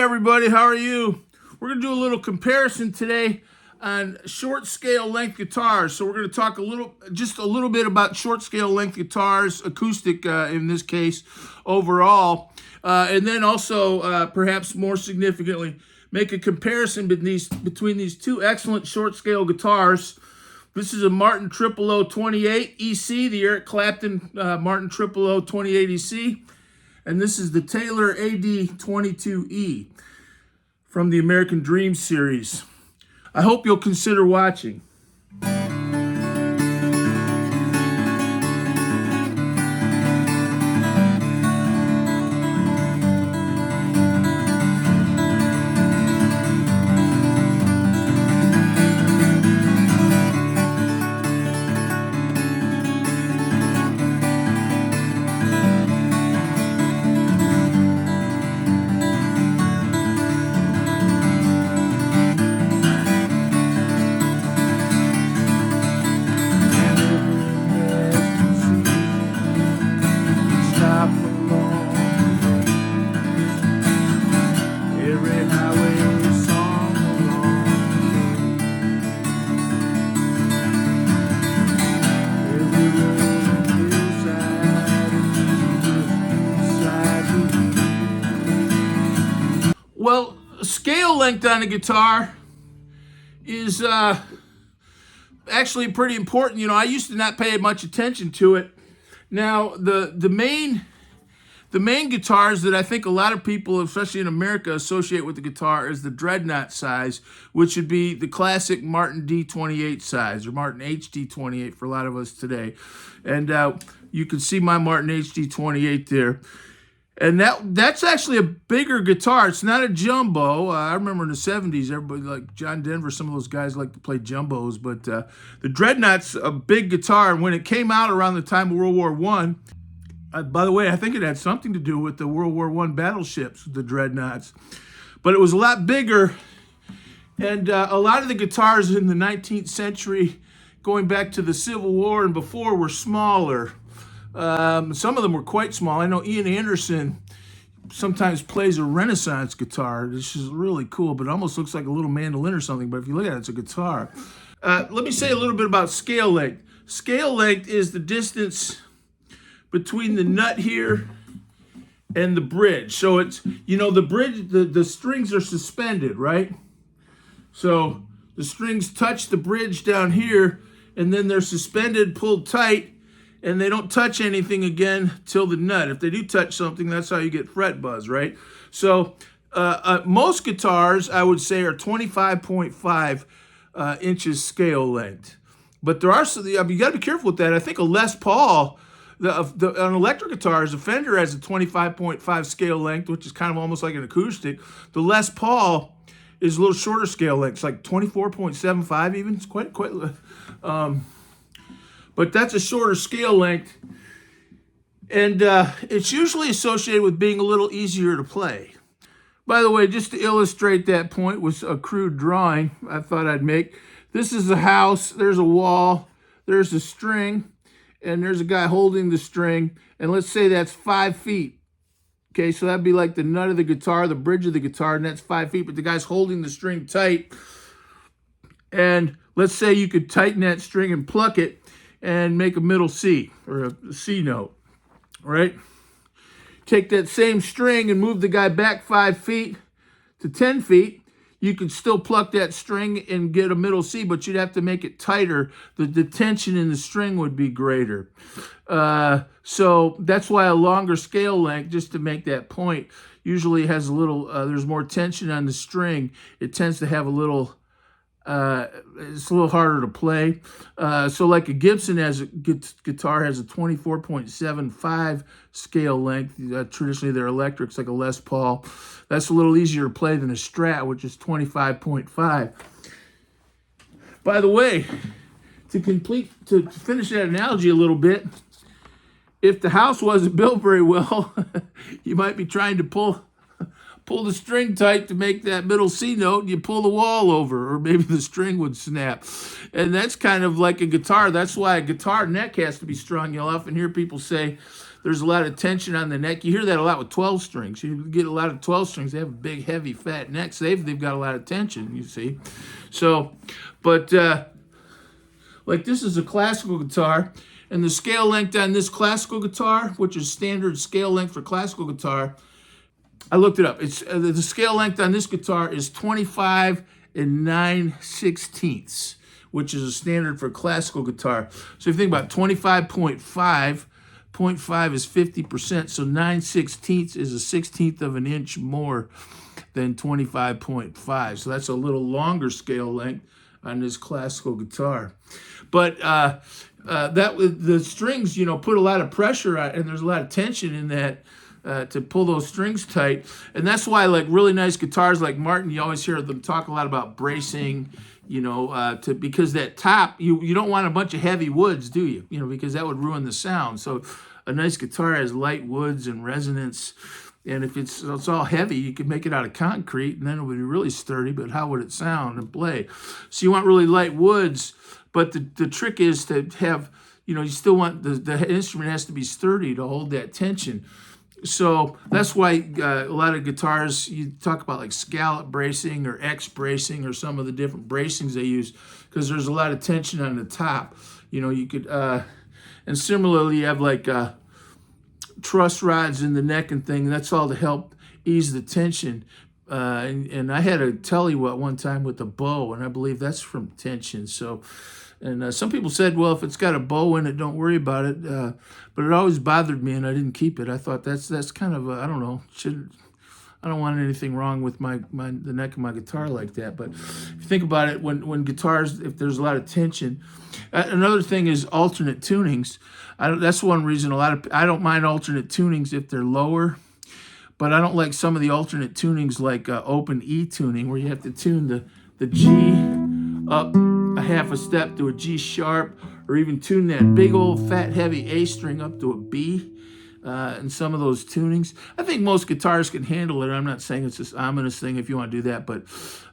everybody, how are you? We're going to do a little comparison today on short scale length guitars. So we're going to talk just a little bit about short scale length guitars, acoustic in this case, overall. And then also, perhaps more significantly, make a comparison between these two excellent short scale guitars. This is a Martin 00028 EC, the Eric Clapton Martin 00028 EC. And this is the Taylor AD22E from the American Dream series. I hope you'll consider watching. Well, scale length on a guitar is actually pretty important. You know, I used to not pay much attention to it. Now, the main guitars that I think a lot of people, especially in America, associate with the guitar is the dreadnought size, which would be the classic Martin D28 size, or Martin HD28 for a lot of us today. And you can see my Martin HD28 there. And that's actually a bigger guitar. It's not a jumbo. I remember in the 70s, everybody like John Denver, some of those guys like to play jumbos. But the Dreadnought's a big guitar. And when it came out around the time of World War I, by the way, I think it had something to do with the World War I battleships, the Dreadnoughts. But it was a lot bigger. And a lot of the guitars in the 19th century, going back to the Civil War and before, were smaller. Some of them were quite small. I know Ian Anderson sometimes plays a Renaissance guitar. This is really cool, but it almost looks like a little mandolin or something. But if you look at it, it's a guitar. Let me say a little bit about scale length. Scale length is the distance between the nut here and the bridge. So it's, you know, the bridge, the strings are suspended, right? So the strings touch the bridge down here, and then they're suspended, pulled tight, and they don't touch anything again till the nut. If they do touch something, that's how you get fret buzz, right? So most guitars, I would say, are 25.5 inches scale length. But there are, you got to be careful with that. I think a Les Paul, an electric guitars, a Fender has a 25.5 scale length, which is kind of almost like an acoustic. The Les Paul is a little shorter scale length. It's like 24.75 even. It's quite but that's a shorter scale length, and it's usually associated with being a little easier to play. By the way, just to illustrate that point with a crude drawing I thought I'd make, this is a house, there's a wall, there's a string, and there's a guy holding the string, and let's say that's 5 feet. Okay, so that'd be like the nut of the guitar, the bridge of the guitar, and that's 5 feet, but the guy's holding the string tight, and let's say you could tighten that string and pluck it, and make a middle C, or a C note, right? Take that same string and move the guy back 5 feet to 10 feet. You could still pluck that string and get a middle C, but you'd have to make it tighter. The tension in the string would be greater. So that's why a longer scale length, just to make that point, usually has a little, there's more tension on the string. It tends to have a little, it's a little harder to play. So like a Gibson guitar has a 24.75 scale length. Traditionally they're electrics, like a Les Paul. That's a little easier to play than a Strat, which is 25.5. By the way, to finish that analogy a little bit, if the house wasn't built very well, you might be trying to pull the string tight to make that middle C note, and you pull the wall over, or maybe the string would snap. And that's kind of like a guitar. That's why a guitar neck has to be strong. You'll often hear people say there's a lot of tension on the neck. You hear that a lot with 12 strings. You get a lot of 12 strings. They have a big, heavy, fat necks. They've got a lot of tension, you see. So, but like this is a classical guitar, and the scale length on this classical guitar, which is standard scale length for classical guitar, I looked it up. It's the scale length on this guitar is 25 and 9/16, which is a standard for classical guitar. So if you think about 25.5, 0.5 is 50%, so 9/16 is a 16th of an inch more than 25.5. So that's a little longer scale length on this classical guitar. But the strings, put a lot of pressure on, and there's a lot of tension in that to pull those strings tight. And that's why, like, really nice guitars like Martin, you always hear them talk a lot about bracing, because that top, you don't want a bunch of heavy woods, do you? Because that would ruin the sound. So a nice guitar has light woods and resonance. And if it's all heavy, you could make it out of concrete, and then it would be really sturdy, but how would it sound and play? So you want really light woods, but the trick is to have, you still want the instrument has to be sturdy to hold that tension. So that's why a lot of guitars, you talk about like scallop bracing or X bracing or some of the different bracings they use, because there's a lot of tension on the top. You could, and similarly, you have like truss rods in the neck and thing. That's all to help ease the tension. And I had a Tellywhat one time with a bow, and I believe that's from tension. So, and some people said, well, if it's got a bow in it, don't worry about it. But it always bothered me, and I didn't keep it. I thought that's kind of I don't know. I don't want anything wrong with the neck of my guitar like that. But if you think about it, when guitars, if there's a lot of tension, another thing is alternate tunings. That's one reason I don't mind alternate tunings if they're lower. But I don't like some of the alternate tunings like open E tuning, where you have to tune the G up a half a step to a G sharp, or even tune that big old fat heavy A string up to a B in some of those tunings. I think most guitars can handle it. I'm not saying it's this ominous thing if you want to do that, but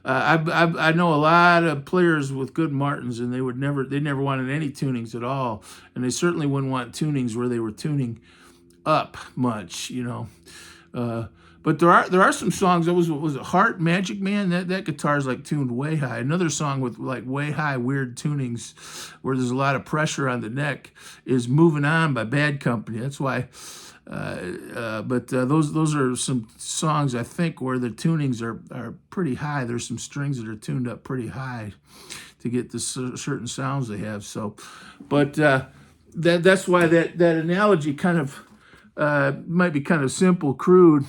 I know a lot of players with good Martins, and they never wanted any tunings at all, and they certainly wouldn't want tunings where they were tuning up much, But there are some songs. That was it Heart Magic Man? That guitar's like tuned way high. Another song with like way high weird tunings where there's a lot of pressure on the neck is Moving On by Bad Company. That's why. But those are some songs I think where the tunings are pretty high. There's some strings that are tuned up pretty high to get the certain sounds they have. So, but that's why that analogy kind of might be kind of simple, crude,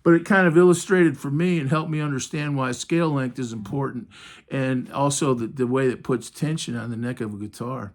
but it kind of illustrated for me and helped me understand why scale length is important, and also the way it puts tension on the neck of a guitar.